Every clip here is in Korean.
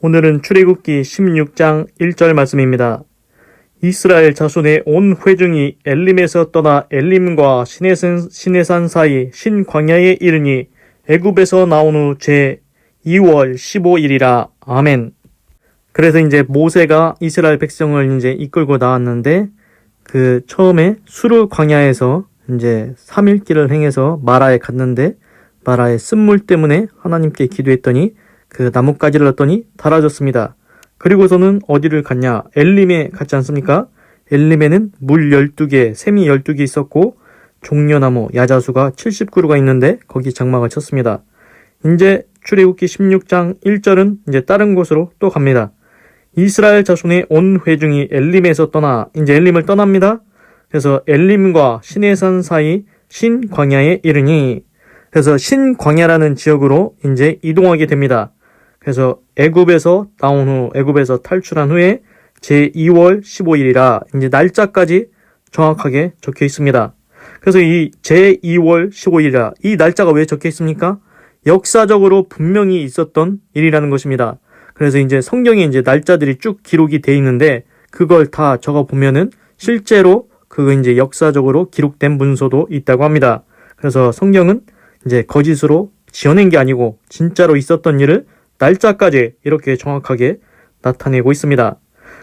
오늘은 출애굽기 16장 1절 말씀입니다. 이스라엘 자손의 온 회중이 엘림에서 떠나 엘림과 시내산 사이 신광야에 이르니 애굽에서 나온 후 제2월 15일이라. 아멘. 그래서 이제 모세가 이스라엘 백성을 이제 이끌고 나왔는데 처음에 수르 광야에서 이제 3일 길을 행해서 마라에 갔는데 마라의 쓴물 때문에 하나님께 기도했더니 그 나뭇가지를 얻더니 달아졌습니다. 그리고서는 어디를 갔냐? 엘림에 갔지 않습니까? 엘림에는 물 12개, 샘이 12개 있었고 종려나무, 야자수가 70그루가 있는데 거기 장막을 쳤습니다. 이제 출애굽기 16장 1절은 이제 다른 곳으로 또 갑니다. 이스라엘 자손의 온 회중이 엘림에서 떠나 이제 엘림을 떠납니다. 그래서 엘림과 시내산 사이 신광야에 이르니 그래서 신광야라는 지역으로 이제 이동하게 됩니다. 그래서 애굽에서 나온 후 애굽에서 탈출한 후에 제2월 15일이라 이제 날짜까지 정확하게 적혀 있습니다. 그래서 이 제2월 15일이라 이 날짜가 왜 적혀 있습니까? 역사적으로 분명히 있었던 일이라는 것입니다. 그래서 이제 성경에 이제 날짜들이 쭉 기록이 돼 있는데 그걸 다 적어 보면은 실제로 그거 이제 역사적으로 기록된 문서도 있다고 합니다. 그래서 성경은 이제 거짓으로 지어낸 게 아니고 진짜로 있었던 일을 날짜까지 이렇게 정확하게 나타내고 있습니다.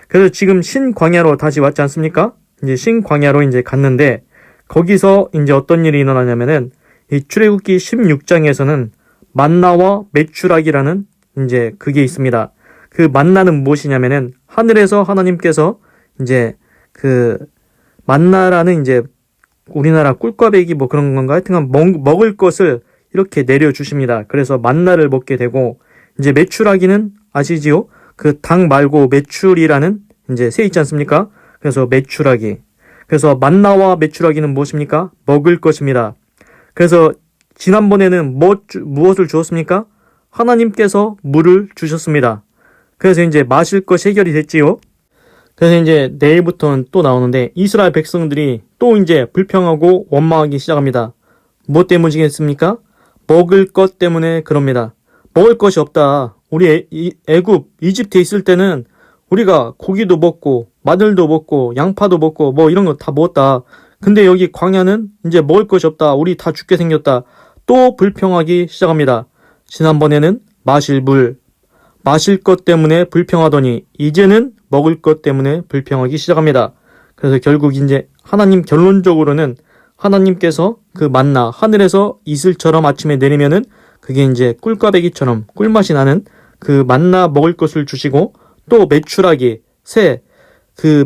그래서 지금 신광야로 다시 왔지 않습니까? 이제 신광야로 이제 갔는데 거기서 이제 어떤 일이 일어나냐면은 이 출애굽기 16장에서는 만나와 메추락이라는 이제 그게 있습니다. 그 만나는 무엇이냐면은 하늘에서 하나님께서 이제 만나라는 이제 우리나라 꿀과배기 뭐 그런 건가? 하여튼 먹을 것을 이렇게 내려주십니다. 그래서 만나를 먹게 되고 이제 메추라기는 아시지요? 그 닭 말고 메추리라는 이제 새 있지 않습니까? 그래서 메추라기. 그래서 만나와 메추라기는 무엇입니까? 먹을 것입니다. 그래서 지난번에는 무엇을 주었습니까? 하나님께서 물을 주셨습니다. 그래서 이제 마실 것이 해결이 됐지요. 그래서 이제 내일부터는 또 나오는데 이스라엘 백성들이 또 이제 불평하고 원망하기 시작합니다. 무엇 때문이겠습니까? 먹을 것 때문에 그럽니다. 먹을 것이 없다. 우리 애굽, 이집트에 있을 때는 우리가 고기도 먹고 마늘도 먹고 양파도 먹고 뭐 이런 거 다 먹었다. 근데 여기 광야는 이제 먹을 것이 없다. 우리 다 죽게 생겼다. 또 불평하기 시작합니다. 지난번에는 마실 것 때문에 불평하더니 이제는 먹을 것 때문에 불평하기 시작합니다. 그래서 결국 이제 결론적으로는 하나님께서 그 만나 하늘에서 이슬처럼 아침에 내리면은 그게 이제 꿀과배기처럼 꿀맛이 나는 그 만나 먹을 것을 주시고 또 메추라기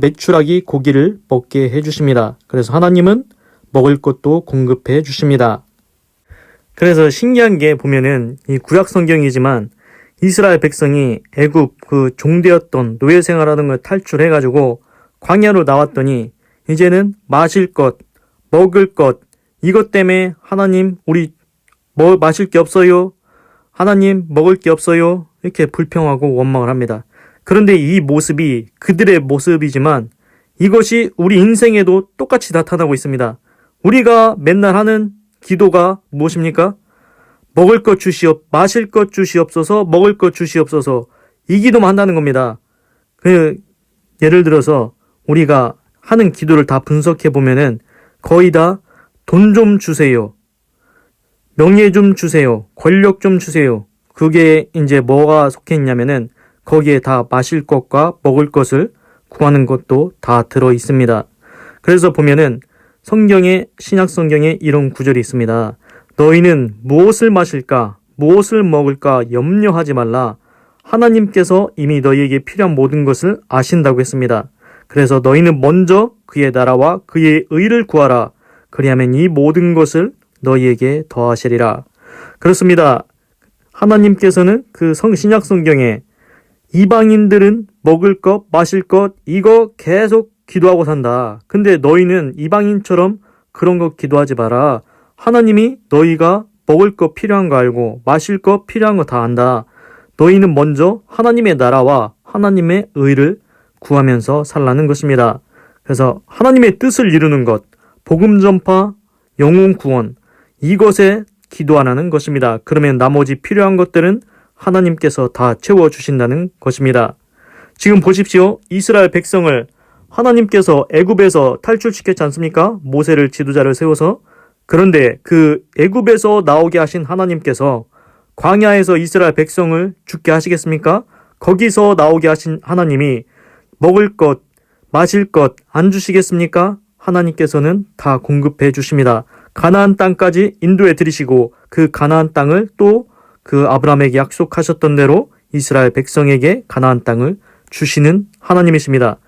메추라기 고기를 먹게 해주십니다. 그래서 하나님은 먹을 것도 공급해 주십니다. 그래서 신기한 게 보면은 이 구약 성경이지만 이스라엘 백성이 애굽 종되었던 노예 생활하는 걸 탈출해가지고 광야로 나왔더니 이제는 마실 것, 먹을 것 이것 때문에 하나님 우리 마실 게 없어요. 하나님 먹을 게 없어요. 이렇게 불평하고 원망을 합니다. 그런데 이 모습이 그들의 모습이지만 이것이 우리 인생에도 똑같이 나타나고 있습니다. 우리가 맨날 하는 기도가 무엇입니까? 마실 것 주시옵소서, 먹을 것 주시옵소서. 이 기도만 한다는 겁니다. 예를 들어서 우리가 하는 기도를 다 분석해 보면은 거의 다 돈 좀 주세요. 명예 좀 주세요. 권력 좀 주세요. 그게 이제 뭐가 속해 있냐면은 거기에 다 마실 것과 먹을 것을 구하는 것도 다 들어 있습니다. 그래서 보면은 신약 성경에 이런 구절이 있습니다. 너희는 무엇을 마실까, 무엇을 먹을까 염려하지 말라. 하나님께서 이미 너희에게 필요한 모든 것을 아신다고 했습니다. 그래서 너희는 먼저 그의 나라와 그의 의를 구하라. 그리하면 이 모든 것을 너희에게 더하시리라. 그렇습니다. 하나님께서는 신약 성경에 이방인들은 먹을 것, 마실 것 이거 계속 기도하고 산다. 근데 너희는 이방인처럼 그런 거 기도하지 마라. 하나님이 너희가 먹을 것 필요한 거 알고 마실 것 필요한 거 다 안다. 너희는 먼저 하나님의 나라와 하나님의 의를 구하면서 살라는 것입니다. 그래서 하나님의 뜻을 이루는 것, 복음 전파, 영혼 구원 이것에 기도하라는 것입니다. 그러면 나머지 필요한 것들은 하나님께서 다 채워주신다는 것입니다. 지금 보십시오. 이스라엘 백성을 하나님께서 애굽에서 탈출시켰지 않습니까? 모세를 지도자를 세워서. 그런데 그 애굽에서 나오게 하신 하나님께서 광야에서 이스라엘 백성을 죽게 하시겠습니까? 거기서 나오게 하신 하나님이 먹을 것, 마실 것 안 주시겠습니까? 하나님께서는 다 공급해 주십니다. 가나안 땅까지 인도해 드리시고 그 가나안 땅을 또 그 아브라함에게 약속하셨던 대로 이스라엘 백성에게 가나안 땅을 주시는 하나님이십니다.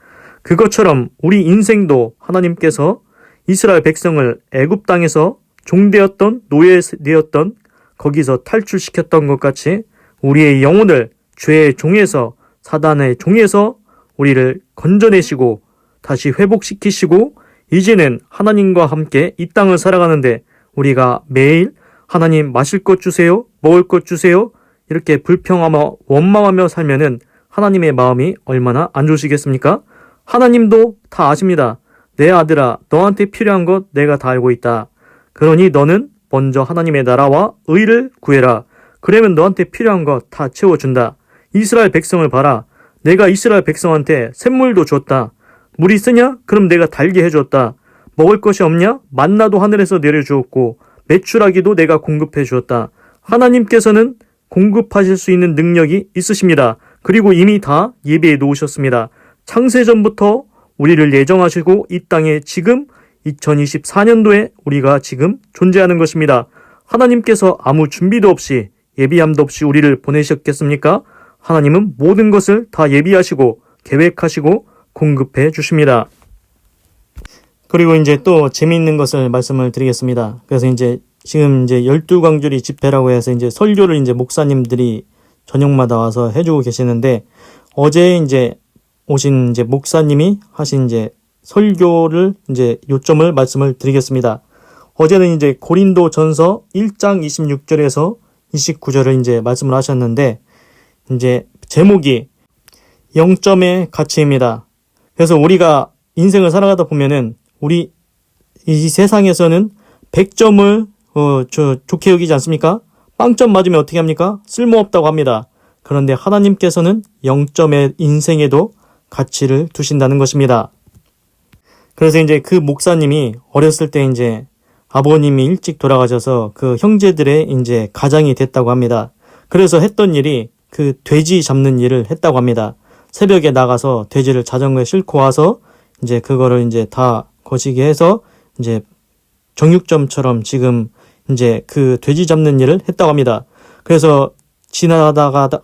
그것처럼 우리 인생도 하나님께서 이스라엘 백성을 애굽 땅에서 종되었던 노예되었던 거기서 탈출시켰던 것 같이 우리의 영혼을 죄의 종에서 사단의 종에서 우리를 건져내시고 다시 회복시키시고 이제는 하나님과 함께 이 땅을 살아가는데 우리가 매일 하나님 마실 것 주세요, 먹을 것 주세요 이렇게 불평하며 원망하며 살면은 하나님의 마음이 얼마나 안 좋으시겠습니까? 하나님도 다 아십니다. 내 아들아, 너한테 필요한 것 내가 다 알고 있다. 그러니 너는 먼저 하나님의 나라와 의를 구해라. 그러면 너한테 필요한 것 다 채워준다. 이스라엘 백성을 봐라. 내가 이스라엘 백성한테 샘물도 줬다. 물이 쓰냐? 그럼 내가 달게 해줬다. 먹을 것이 없냐? 만나도 하늘에서 내려주었고 메추라기도 내가 공급해 주었다. 하나님께서는 공급하실 수 있는 능력이 있으십니다. 그리고 이미 다 예비해 놓으셨습니다. 창세전부터 우리를 예정하시고 이 땅에 지금 2024년도에 우리가 지금 존재하는 것입니다. 하나님께서 아무 준비도 없이 예비함도 없이 우리를 보내셨겠습니까? 하나님은 모든 것을 다 예비하시고 계획하시고 공급해 주십니다. 그리고 이제 또 재미있는 것을 말씀을 드리겠습니다. 그래서 이제 지금 이제 12광주리 집회라고 해서 이제 설교를 이제 목사님들이 저녁마다 와서 해주고 계시는데 어제 이제 오신 이제 목사님이 하신 이제 설교를 이제 요점을 말씀을 드리겠습니다. 어제는 이제 고린도 전서 1장 26절에서 29절을 이제 말씀을 하셨는데 이제 제목이 0점의 가치입니다. 그래서 우리가 인생을 살아가다 보면은 우리 이 세상에서는 100점을 좋게 여기지 않습니까? 빵점 맞으면 어떻게 합니까? 쓸모없다고 합니다. 그런데 하나님께서는 0점의 인생에도 가치를 두신다는 것입니다. 그래서 이제 그 목사님이 어렸을 때 이제 아버님이 일찍 돌아가셔서 그 형제들의 이제 가장이 됐다고 합니다. 그래서 했던 일이 그 돼지 잡는 일을 했다고 합니다. 새벽에 나가서 돼지를 자전거에 싣고 와서 이제 그거를 이제 다 거시기 해서 이제 정육점처럼 지금 이제 그 돼지 잡는 일을 했다고 합니다. 그래서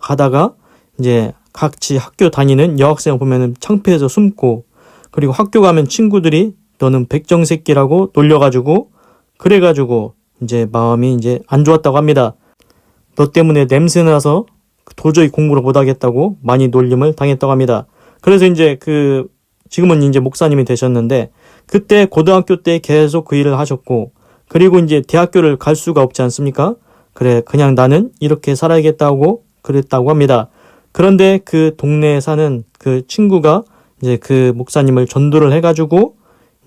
가다가 이제 같이 학교 다니는 여학생 보면은 창피해서 숨고 그리고 학교 가면 친구들이 너는 백정새끼라고 놀려가지고 그래가지고 이제 마음이 이제 안 좋았다고 합니다. 너 때문에 냄새나서 도저히 공부를 못하겠다고 많이 놀림을 당했다고 합니다. 그래서 이제 지금은 이제 목사님이 되셨는데 그때 고등학교 때 계속 그 일을 하셨고 그리고 이제 대학교를 갈 수가 없지 않습니까? 그래 그냥 나는 이렇게 살아야겠다고 그랬다고 합니다. 그런데 그 동네에 사는 그 친구가 이제 그 목사님을 전도를 해가지고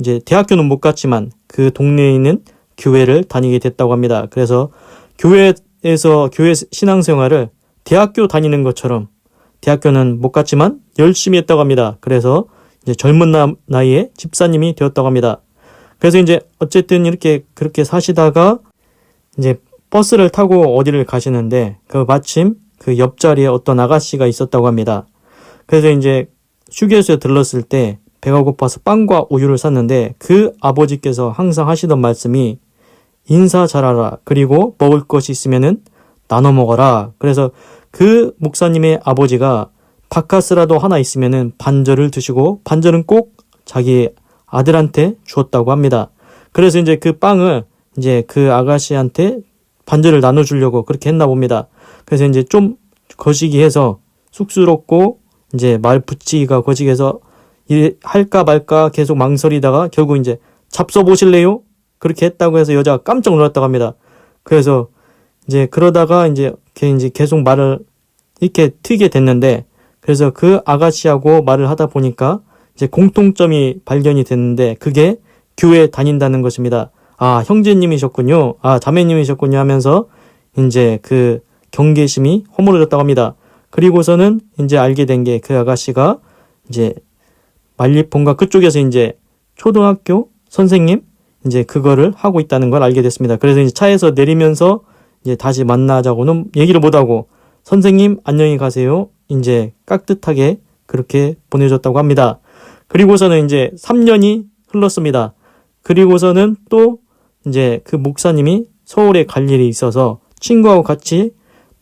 이제 대학교는 못 갔지만 그 동네에 있는 교회를 다니게 됐다고 합니다. 그래서 교회에서 교회 신앙생활을 대학교 다니는 것처럼 대학교는 못 갔지만 열심히 했다고 합니다. 그래서 이제 젊은 나이에 집사님이 되었다고 합니다. 그래서 이제 어쨌든 이렇게 그렇게 사시다가 이제 버스를 타고 어디를 가시는데 그 마침 그 옆자리에 어떤 아가씨가 있었다고 합니다. 그래서 이제 휴게소에 들렀을 때 배가 고파서 빵과 우유를 샀는데 그 아버지께서 항상 하시던 말씀이 인사 잘하라. 그리고 먹을 것이 있으면은 나눠 먹어라. 그래서 그 목사님의 아버지가 바카스라도 하나 있으면은 반절을 드시고 반절은 꼭 자기 아들한테 주었다고 합니다. 그래서 이제 그 빵을 이제 그 아가씨한테 반절을 나눠주려고 그렇게 했나 봅니다. 그래서 이제 좀 거시기해서 쑥스럽고 이제 말 붙이기가 거시기해서 할까 말까 계속 망설이다가 결국 이제 잡숴 보실래요? 그렇게 했다고 해서 여자가 깜짝 놀랐다고 합니다. 그래서 이제 그러다가 이제 계속 말을 이렇게 트게 됐는데 그래서 그 아가씨하고 말을 하다 보니까 이제 공통점이 발견이 됐는데 그게 교회 다닌다는 것입니다. 아, 형제님이셨군요. 아, 자매님이셨군요 하면서 이제 그 경계심이 허물어졌다고 합니다. 그리고서는 이제 알게 된 게 그 아가씨가 이제 말리폰가 그쪽에서 이제 초등학교 선생님 이제 그거를 하고 있다는 걸 알게 됐습니다. 그래서 이제 차에서 내리면서 이제 다시 만나자고는 얘기를 못하고 선생님 안녕히 가세요. 이제 깍듯하게 그렇게 보내줬다고 합니다. 그리고서는 이제 3년이 흘렀습니다. 그리고서는 또 이제 그 목사님이 서울에 갈 일이 있어서 친구하고 같이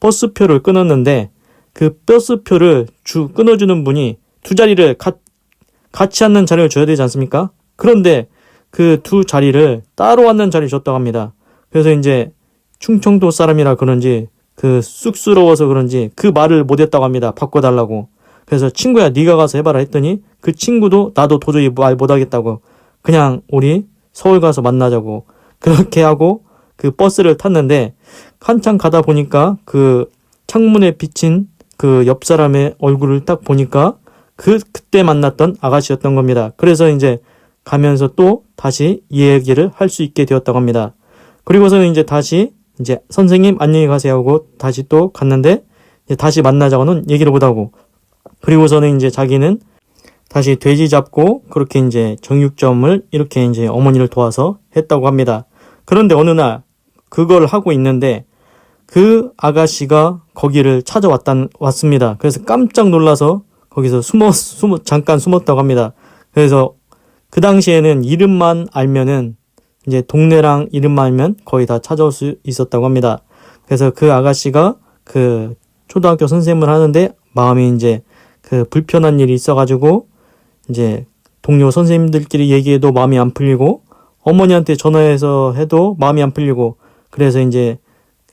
버스표를 끊었는데 그 버스표를 끊어주는 분이 두 자리를 같이 앉는 자리를 줘야 되지 않습니까? 그런데 그 두 자리를 따로 앉는 자리를 줬다고 합니다. 그래서 이제 충청도 사람이라 그런지 그 쑥스러워서 그런지 그 말을 못했다고 합니다. 바꿔달라고. 그래서 친구야 네가 가서 해봐라 했더니 그 친구도 나도 도저히 말 못하겠다고 그냥 우리 서울 가서 만나자고 그렇게 하고 그 버스를 탔는데 한참 가다 보니까 그 창문에 비친 그 옆 사람의 얼굴을 딱 보니까 그때 만났던 아가씨였던 겁니다. 그래서 이제 가면서 또 다시 이 얘기를 할 수 있게 되었다고 합니다. 그리고서는 이제 다시 이제 선생님 안녕히 가세요 하고 다시 또 갔는데 이제 다시 만나자고는 얘기를 못하고 그리고서는 이제 자기는 다시 돼지 잡고 그렇게 이제 정육점을 이렇게 이제 어머니를 도와서 했다고 합니다. 그런데 어느 날 그걸 하고 있는데 그 아가씨가 거기를 왔습니다. 그래서 깜짝 놀라서 거기서 잠깐 숨었다고 합니다. 그래서 그 당시에는 이름만 알면은 이제 동네랑 이름만 알면 거의 다 찾아올 수 있었다고 합니다. 그래서 그 아가씨가 그 초등학교 선생님을 하는데 마음이 이제 그 불편한 일이 있어가지고 이제 동료 선생님들끼리 얘기해도 마음이 안 풀리고 어머니한테 전화해서 해도 마음이 안 풀리고 그래서 이제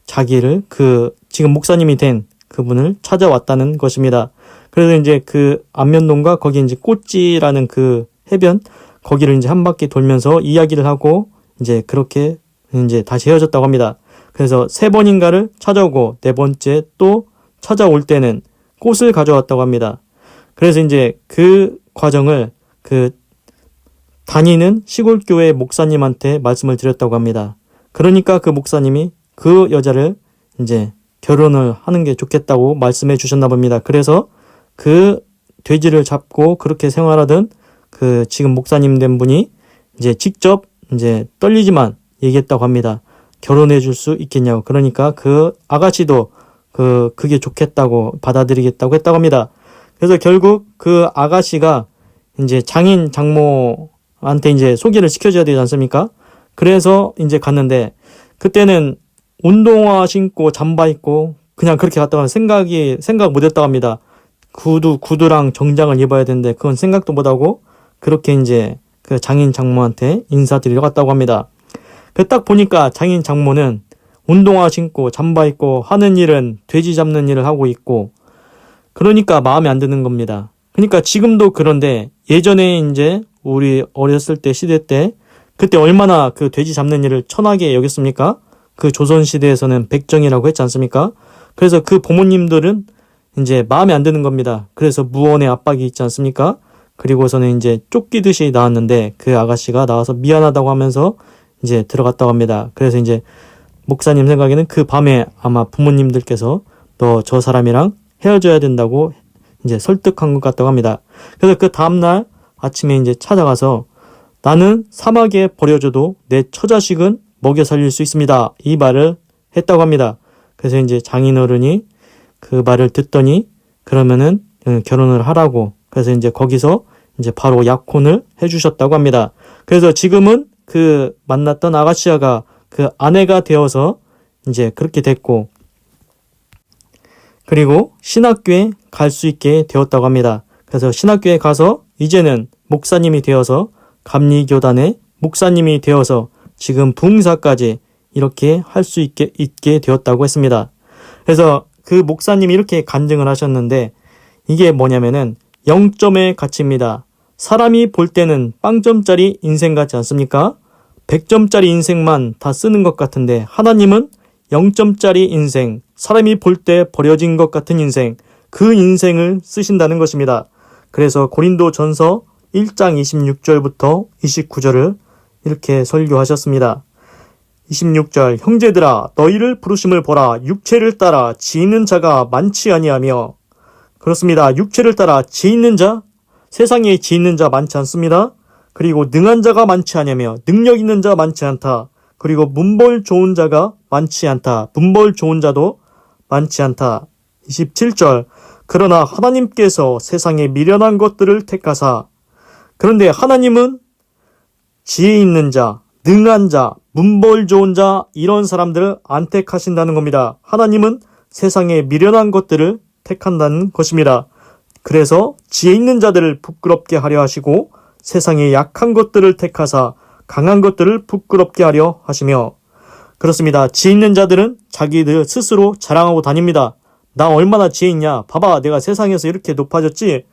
자기를 그 지금 목사님이 된 그분을 찾아왔다는 것입니다. 그래서 이제 그 안면동과 거기 이제 꽃지라는 그 해변 거기를 이제 한 바퀴 돌면서 이야기를 하고 이제 그렇게 이제 다시 헤어졌다고 합니다. 그래서 3번인가를 찾아오고 4번째 또 찾아올 때는 꽃을 가져왔다고 합니다. 그래서 이제 그 과정을 그 다니는 시골교회 목사님한테 말씀을 드렸다고 합니다. 그러니까 그 목사님이 그 여자를 이제 결혼을 하는 게 좋겠다고 말씀해 주셨나 봅니다. 그래서 그 돼지를 잡고 그렇게 생활하던 그 지금 목사님 된 분이 이제 직접 이제 떨리지만 얘기했다고 합니다. 결혼해 줄 수 있겠냐고. 그러니까 그 아가씨도 그게 좋겠다고 받아들이겠다고 했다고 합니다. 그래서 결국 그 아가씨가 이제 장인 장모한테 이제 소개를 시켜줘야 되지 않습니까? 그래서 이제 갔는데 그때는 운동화 신고 잠바 입고 그냥 그렇게 갔다가 생각 못 했다고 합니다. 구두랑 정장을 입어야 되는데 그건 생각도 못 하고 그렇게 이제 그 장인 장모한테 인사드리러 갔다고 합니다. 그 딱 보니까 장인 장모는 운동화 신고 잠바 입고 하는 일은 돼지 잡는 일을 하고 있고 그러니까 마음에 안 드는 겁니다. 그러니까 지금도 그런데 예전에 이제 우리 어렸을 때 시대 때 그때 얼마나 그 돼지 잡는 일을 천하게 여겼습니까? 그 조선시대에서는 백정이라고 했지 않습니까? 그래서 그 부모님들은 이제 마음에 안 드는 겁니다. 그래서 무언의 압박이 있지 않습니까? 그리고서는 이제 쫓기듯이 나왔는데 그 아가씨가 나와서 미안하다고 하면서 이제 들어갔다고 합니다. 그래서 이제 목사님 생각에는 그 밤에 아마 부모님들께서 너 저 사람이랑 헤어져야 된다고 이제 설득한 것 같다고 합니다. 그래서 그 다음날 아침에 이제 찾아가서 나는 사막에 버려져도 내 처자식은 먹여 살릴 수 있습니다. 이 말을 했다고 합니다. 그래서 이제 장인어른이 그 말을 듣더니 그러면은 결혼을 하라고 그래서 이제 거기서 이제 바로 약혼을 해주셨다고 합니다. 그래서 지금은 그 만났던 아가씨가 그 아내가 되어서 이제 그렇게 됐고 그리고 신학교에 갈 수 있게 되었다고 합니다. 그래서 신학교에 가서 이제는 목사님이 되어서 감리교단의 목사님이 되어서 지금 부흥사까지 이렇게 할 수 있게 되었다고 했습니다. 그래서 그 목사님이 이렇게 간증을 하셨는데 이게 뭐냐면은 0점의 가치입니다. 사람이 볼 때는 빵점짜리 인생 같지 않습니까? 100점짜리 인생만 다 쓰는 것 같은데 하나님은 0점짜리 인생, 사람이 볼 때 버려진 것 같은 인생, 그 인생을 쓰신다는 것입니다. 그래서 고린도전서 1장 26절부터 29절을 이렇게 설교하셨습니다. 26절 형제들아 너희를 부르심을 보라 육체를 따라 지있는 자가 많지 아니하며. 그렇습니다. 육체를 따라 지있는 자, 세상에 지있는 자 많지 않습니다. 그리고 능한 자가 많지 않으며 능력 있는 자 많지 않다. 그리고 문벌 좋은 자가 많지 않다. 문벌 좋은 자도 많지 않다. 27절 그러나 하나님께서 세상에 미련한 것들을 택하사. 그런데 하나님은 지혜 있는 자, 능한 자, 문벌 좋은 자 이런 사람들을 안 택하신다는 겁니다. 하나님은 세상에 미련한 것들을 택한다는 것입니다. 그래서 지혜 있는 자들을 부끄럽게 하려 하시고 세상에 약한 것들을 택하사 강한 것들을 부끄럽게 하려 하시며. 그렇습니다. 지혜 있는 자들은 자기들 스스로 자랑하고 다닙니다. 나 얼마나 지혜 있냐. 봐봐 내가 세상에서 이렇게 높아졌지.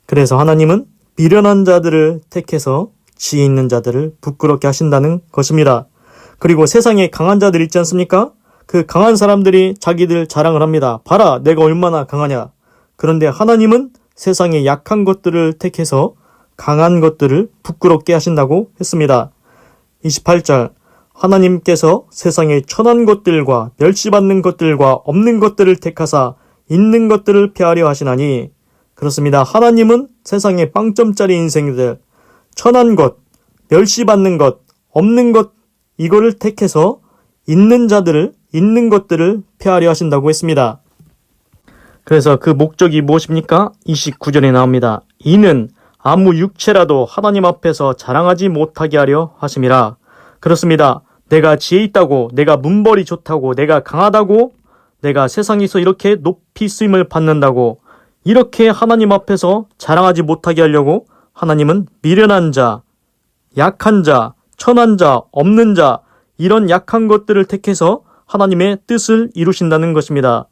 그래서 하나님은 미련한 자들을 택해서 지혜 있는 자들을 부끄럽게 하신다는 것입니다. 그리고 세상에 강한 자들 있지 않습니까? 그 강한 사람들이 자기들 자랑을 합니다. 봐라 내가 얼마나 강하냐. 그런데 하나님은 세상에 약한 것들을 택해서 강한 것들을 부끄럽게 하신다고 했습니다. 28절 하나님께서 세상에 천한 것들과 멸시받는 것들과 없는 것들을 택하사 있는 것들을 폐하려 하시나니. 그렇습니다. 하나님은 세상에 빵점짜리 인생들, 천한 것, 멸시받는 것, 없는 것 이거를 택해서 있는 자들을, 있는 것들을 폐하려 하신다고 했습니다. 그래서 그 목적이 무엇입니까? 29절에 나옵니다. 이는 아무 육체라도 하나님 앞에서 자랑하지 못하게 하려 하심이라. 그렇습니다. 내가 지혜 있다고, 내가 문벌이 좋다고, 내가 강하다고, 내가 세상에서 이렇게 높이 쓰임을 받는다고 이렇게 하나님 앞에서 자랑하지 못하게 하려고 하나님은 미련한 자, 약한 자, 천한 자, 없는 자 이런 약한 것들을 택해서 하나님의 뜻을 이루신다는 것입니다.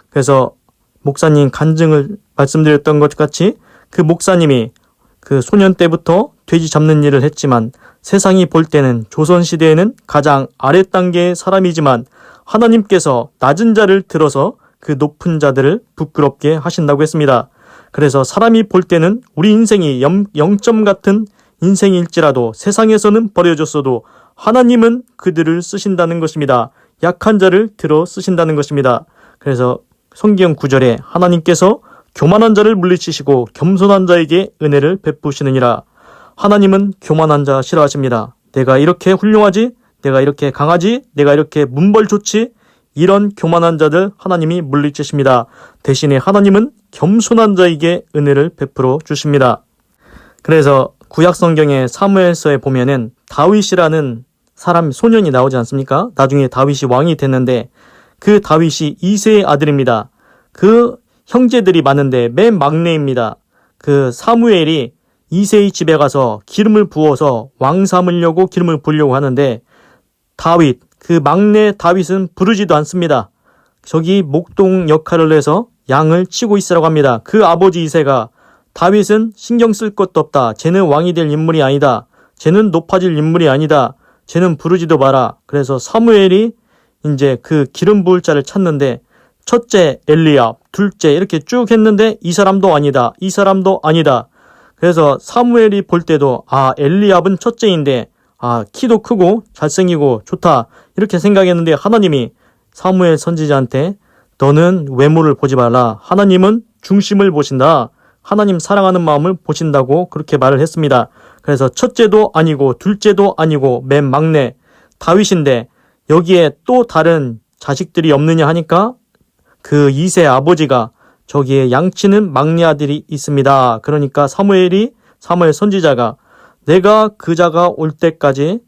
그래서 목사님 간증을 말씀드렸던 것 같이 그 목사님이 그 소년 때부터 돼지 잡는 일을 했지만 세상이 볼 때는 조선시대에는 가장 아랫단계의 사람이지만 하나님께서 낮은 자를 들어서 그 높은 자들을 부끄럽게 하신다고 했습니다. 그래서 사람이 볼 때는 우리 인생이 0점 같은 인생일지라도 세상에서는 버려졌어도 하나님은 그들을 쓰신다는 것입니다. 약한 자를 들어 쓰신다는 것입니다. 그래서 성경 9절에 하나님께서 교만한 자를 물리치시고 겸손한 자에게 은혜를 베푸시느니라. 하나님은 교만한 자 싫어하십니다. 내가 이렇게 훌륭하지? 내가 이렇게 강하지? 내가 이렇게 문벌 좋지? 이런 교만한 자들 하나님이 물리치십니다. 대신에 하나님은 겸손한 자에게 은혜를 베풀어 주십니다. 그래서 구약성경의 사무엘서에 보면은 다윗이라는 사람 소년이 나오지 않습니까? 나중에 다윗이 왕이 됐는데 그 다윗이 이새의 아들입니다. 그 형제들이 많은데 맨 막내입니다. 그 사무엘이 이새의 집에 가서 기름을 부어서 왕 삼으려고 기름을 부으려고 하는데 다윗, 그 막내 다윗은 부르지도 않습니다. 저기 목동 역할을 해서 양을 치고 있으라고 합니다. 그 아버지 이새가 다윗은 신경 쓸 것도 없다. 쟤는 왕이 될 인물이 아니다. 쟤는 높아질 인물이 아니다. 쟤는 부르지도 마라. 그래서 사무엘이 이제 그 기름 부을 자를 찾는데 첫째 엘리압, 둘째 이렇게 쭉 했는데 이 사람도 아니다. 이 사람도 아니다. 그래서 사무엘이 볼 때도 엘리압은 첫째인데 키도 크고 잘생기고 좋다. 이렇게 생각했는데 하나님이 사무엘 선지자한테 너는 외모를 보지 말라. 하나님은 중심을 보신다. 하나님 사랑하는 마음을 보신다고 그렇게 말을 했습니다. 그래서 첫째도 아니고 둘째도 아니고 맨 막내 다윗인데 여기에 또 다른 자식들이 없느냐 하니까 그 이새 아버지가 저기에 양치는 막내 아들이 있습니다. 그러니까 사무엘 선지자가 내가 그자가 올 때까지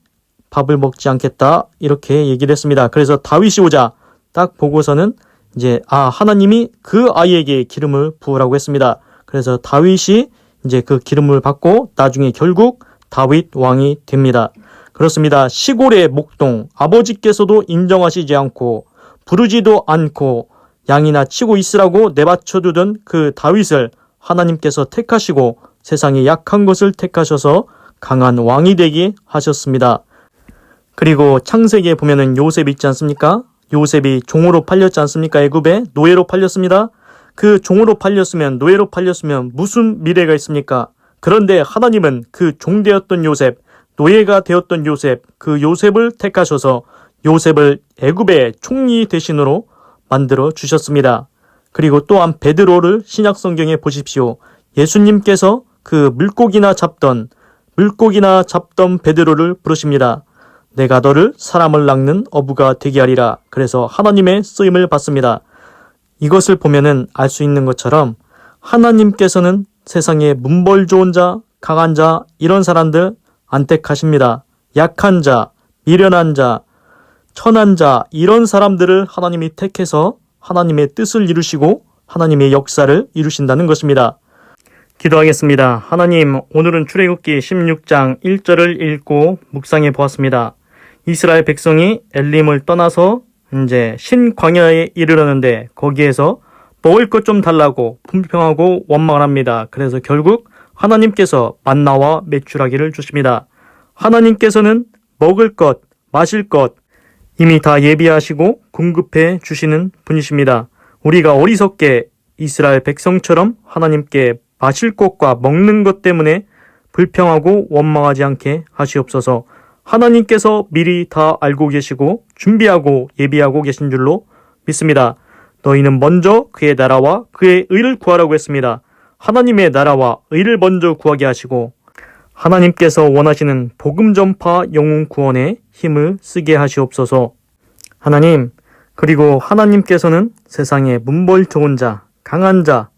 밥을 먹지 않겠다 이렇게 얘기를 했습니다. 그래서 다윗이 오자 딱 보고서는 이제 하나님이 그 아이에게 기름을 부으라고 했습니다. 그래서 다윗이 이제 그 기름을 받고 나중에 결국 다윗 왕이 됩니다. 그렇습니다. 시골의 목동 아버지께서도 인정하시지 않고 부르지도 않고 양이나 치고 있으라고 내바쳐두던 그 다윗을 하나님께서 택하시고 세상에 약한 것을 택하셔서 강한 왕이 되게 하셨습니다. 그리고 창세기에 보면은 요셉 있지 않습니까? 요셉이 종으로 팔렸지 않습니까? 애굽에 노예로 팔렸습니다. 그 종으로 팔렸으면 노예로 팔렸으면 무슨 미래가 있습니까? 그런데 하나님은 그 종되었던 요셉, 노예가 되었던 요셉, 그 요셉을 택하셔서 요셉을 애굽의 총리 대신으로 만들어 주셨습니다. 그리고 또한 베드로를 신약 성경에 보십시오. 예수님께서 그 물고기나 잡던 베드로를 부르십니다. 내가 너를 사람을 낚는 어부가 되게 하리라. 그래서 하나님의 쓰임을 받습니다. 이것을 보면은 알 수 있는 것처럼 하나님께서는 세상에 문벌 좋은 자, 강한 자 이런 사람들 안 택하십니다. 약한 자, 미련한 자, 천한 자 이런 사람들을 하나님이 택해서 하나님의 뜻을 이루시고 하나님의 역사를 이루신다는 것입니다. 기도하겠습니다. 하나님, 오늘은 출애굽기 16장 1절을 읽고 묵상해 보았습니다. 이스라엘 백성이 엘림을 떠나서 이제 신광야에 이르렀는데 거기에서 먹을 것 좀 달라고 불평하고 원망을 합니다. 그래서 결국 하나님께서 만나와 메추라기를 주십니다. 하나님께서는 먹을 것, 마실 것 이미 다 예비하시고 공급해 주시는 분이십니다. 우리가 어리석게 이스라엘 백성처럼 하나님께 마실 것과 먹는 것 때문에 불평하고 원망하지 않게 하시옵소서. 하나님께서 미리 다 알고 계시고 준비하고 예비하고 계신 줄로 믿습니다. 너희는 먼저 그의 나라와 그의 의를 구하라고 했습니다. 하나님의 나라와 의를 먼저 구하게 하시고 하나님께서 원하시는 복음 전파 영혼 구원에 힘을 쓰게 하시옵소서. 하나님, 그리고 하나님께서는 세상에 문벌 좋은 자, 강한 자,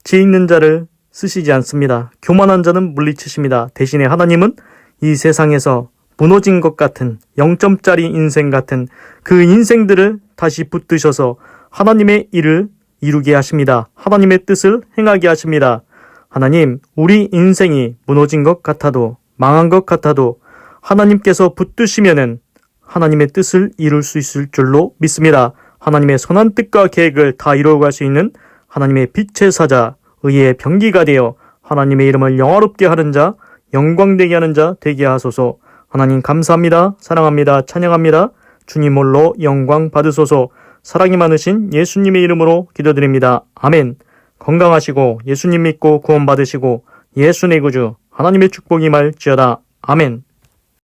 지혜 있는 자를 쓰시지 않습니다. 교만한 자는 물리치십니다. 대신에 하나님은 이 세상에서 무너진 것 같은 0점짜리 인생 같은 그 인생들을 다시 붙드셔서 하나님의 일을 이루게 하십니다. 하나님의 뜻을 행하게 하십니다. 하나님, 우리 인생이 무너진 것 같아도 망한 것 같아도 하나님께서 붙드시면은 하나님의 뜻을 이룰 수 있을 줄로 믿습니다. 하나님의 선한 뜻과 계획을 다 이루어갈 수 있는 하나님의 빛의 사자, 의의 병기가 되어 하나님의 이름을 영화롭게 하는 자, 영광되게 하는 자 되게 하소서. 하나님 감사합니다. 사랑합니다. 찬양합니다. 주님 홀로 영광 받으소서. 사랑이 많으신 예수님의 이름으로 기도드립니다. 아멘. 건강하시고 예수님 믿고 구원 받으시고 예수 내 구주 하나님의 축복이 임할지어다. 아멘.